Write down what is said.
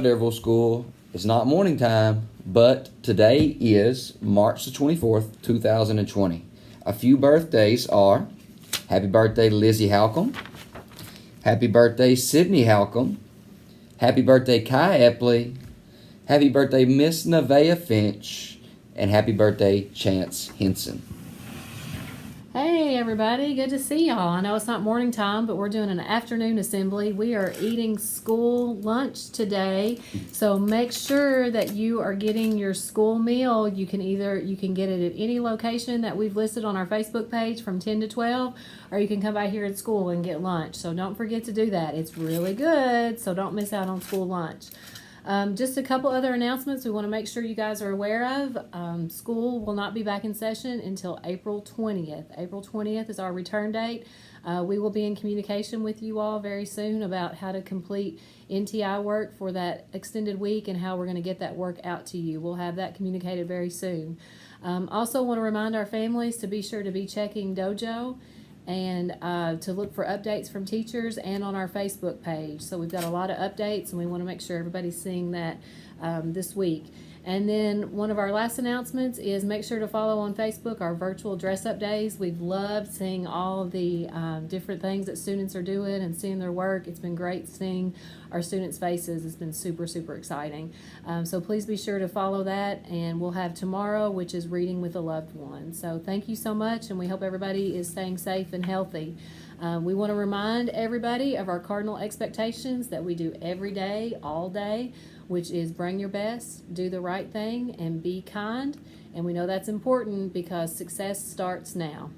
Adairville School. It's not morning time, but today is March the 24th, 2020. A few birthdays are happy birthday Lizzie Halcomb, happy birthday Sydney Halcomb, happy birthday Kai Epley, happy birthday Miss Nevaeh Finch, and happy birthday Chance Henson. Hey everybody, good to see y'all. I know it's not morning time, but we're doing an afternoon assembly. We are eating school lunch today, so make sure that you are getting your school meal. You can get it at any location that we've listed on our Facebook page from 10 to 12, or you can come by here at school and get lunch. So don't forget to do that. It's really good, so don't miss out on school lunch. Just a couple other announcements we want to make sure you guys are aware of. School will not be back in session until April 20th. April 20th is our return date. We will be in communication with you all very soon about how to complete NTI work for that extended week and how we're going to get that work out to you. We'll have that communicated very soon. Also want to remind our families to be sure to be checking Dojo and to look for updates from teachers and on our Facebook page. So we've got a lot of updates and we want to make sure everybody's seeing that this week. And then one of our last announcements is make sure to follow on Facebook our virtual dress-up days. We've loved seeing all of the different things that students are doing and seeing their work. It's been great seeing our students' faces. It's been super, super exciting. So please be sure to follow that. And we'll have tomorrow, which is reading with a loved one. So thank you so much, and we hope everybody is staying safe and healthy. We want to remind everybody of our cardinal expectations that we do every day, all day, which is bring your best, do the right thing, and be kind. And we know that's important because success starts now.